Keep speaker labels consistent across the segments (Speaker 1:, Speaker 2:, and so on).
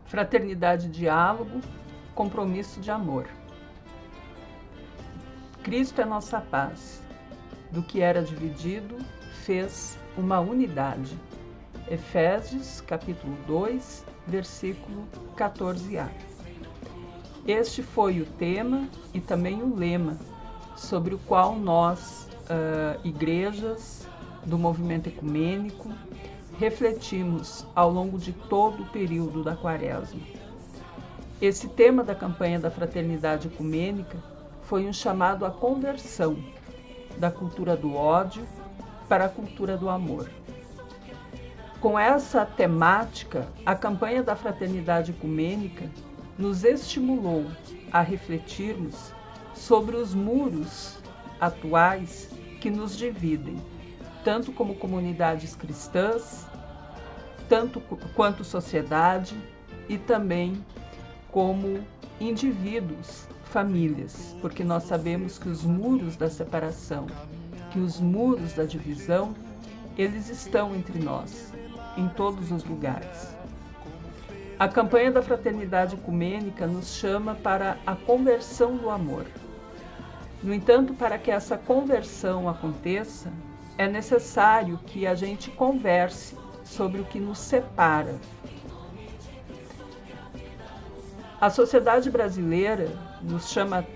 Speaker 1: Fraternidade, diálogo, compromisso de amor. Cristo é nossa paz. Do que era dividido, fez uma unidade. Efésios, capítulo 2, versículo 14a. Este foi o tema e também o lema sobre o qual nós, igrejas do movimento ecumênico, refletimos ao longo de todo o período da Quaresma. Esse tema da campanha da Fraternidade Ecumênica foi um chamado à conversão da cultura do ódio para a cultura do amor. Com essa temática, a campanha da Fraternidade Ecumênica nos estimulou a refletirmos sobre os muros atuais que nos dividem, tanto como comunidades cristãs, tanto quanto sociedade e também como indivíduos, famílias, porque nós sabemos que os muros da separação, que os muros da divisão, eles estão entre nós, em todos os lugares. A campanha da Fraternidade Ecumênica nos chama para a conversão do amor. No entanto, para que essa conversão aconteça, é necessário que a gente converse sobre o que nos separa. A sociedade brasileira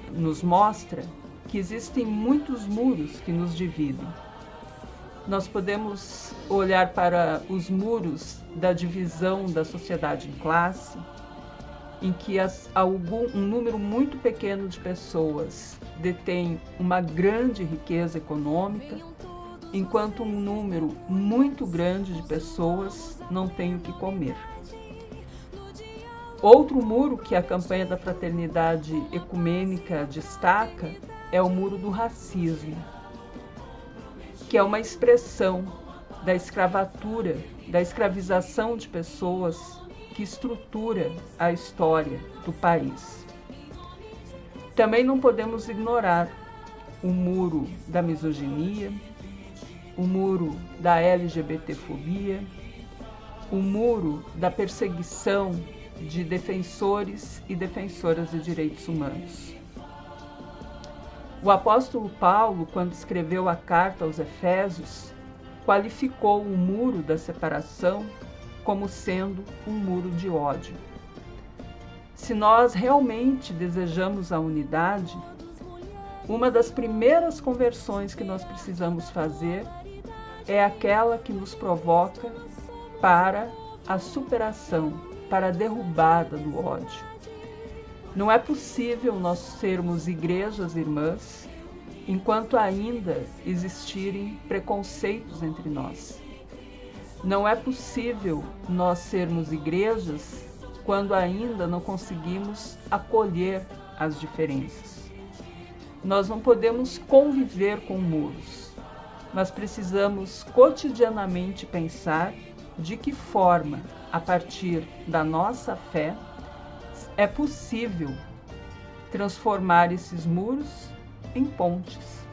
Speaker 1: nos mostra que existem muitos muros que nos dividem. Nós podemos olhar para os muros da divisão da sociedade em classe, em que um número muito pequeno de pessoas detém uma grande riqueza econômica, enquanto um número muito grande de pessoas não tem o que comer. Outro muro que a campanha da Fraternidade Ecumênica destaca é o muro do racismo, que é uma expressão da escravatura, da escravização de pessoas que estrutura a história do país. Também não podemos ignorar o muro da misoginia, o muro da LGBTfobia, o muro da perseguição de defensores e defensoras de direitos humanos. O apóstolo Paulo, quando escreveu a carta aos Efésios, qualificou o muro da separação como sendo um muro de ódio. Se nós realmente desejamos a unidade, uma das primeiras conversões que nós precisamos fazer é aquela que nos provoca para a superação, para a derrubada do ódio. Não é possível nós sermos igrejas irmãs enquanto ainda existirem preconceitos entre nós. Não é possível nós sermos igrejas quando ainda não conseguimos acolher as diferenças. Nós não podemos conviver com muros, mas precisamos cotidianamente pensar de que forma, a partir da nossa fé, é possível transformar esses muros em pontes.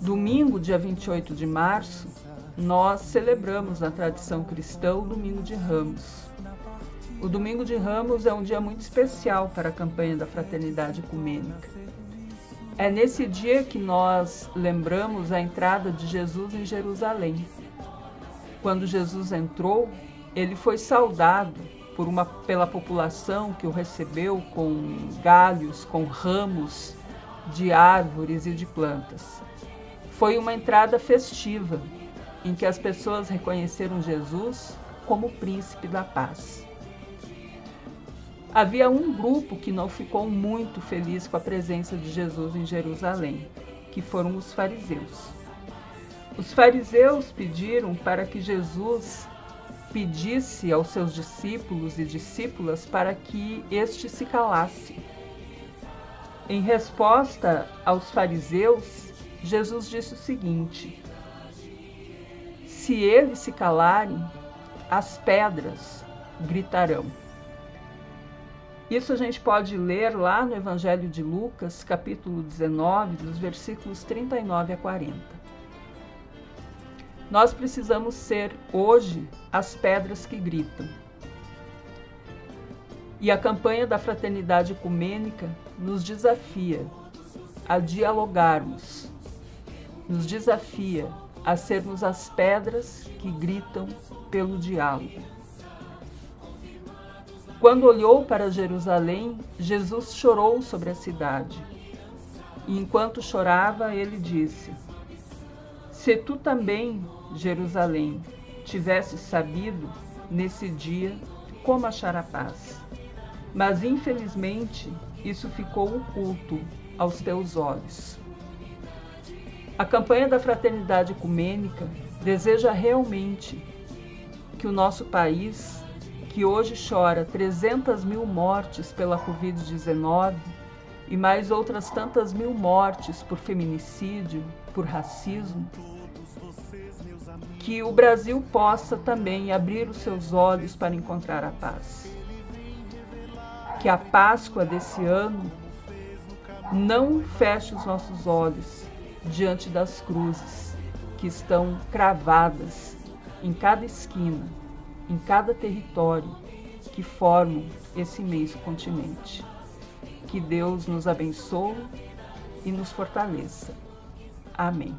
Speaker 1: Domingo, dia 28 de março, nós celebramos na tradição cristã o Domingo de Ramos. O Domingo de Ramos é um dia muito especial para a campanha da Fraternidade Ecumênica. É nesse dia que nós lembramos a entrada de Jesus em Jerusalém. Quando Jesus entrou, ele foi saudado pela população que o recebeu com galhos, com ramos de árvores e de plantas. Foi uma entrada festiva, em que as pessoas reconheceram Jesus como o príncipe da paz. Havia um grupo que não ficou muito feliz com a presença de Jesus em Jerusalém, que foram os fariseus. Os fariseus pediram para que Jesus pedisse aos seus discípulos e discípulas para que estes se calassem. Em resposta aos fariseus, Jesus disse o seguinte: se eles se calarem, as pedras gritarão. Isso a gente pode ler lá no Evangelho de Lucas, capítulo 19, dos versículos 39 a 40. Nós precisamos ser, hoje, as pedras que gritam. E a campanha da Fraternidade Ecumênica nos desafia a dialogarmos, nos desafia a sermos as pedras que gritam pelo diálogo. Quando olhou para Jerusalém, Jesus chorou sobre a cidade. E enquanto chorava, ele disse: Se tu também, Jerusalém, tivesses sabido, nesse dia, como achar a paz. Mas, infelizmente, isso ficou oculto aos teus olhos. A campanha da Fraternidade Ecumênica deseja realmente que o nosso país, que hoje chora 300 mil mortes pela Covid-19 e mais outras tantas mil mortes por feminicídio, por racismo, que o Brasil possa também abrir os seus olhos para encontrar a paz. Que a Páscoa desse ano não feche os nossos olhos diante das cruzes que estão cravadas em cada esquina, em cada território que formam esse imenso continente. Que Deus nos abençoe e nos fortaleça. Amém.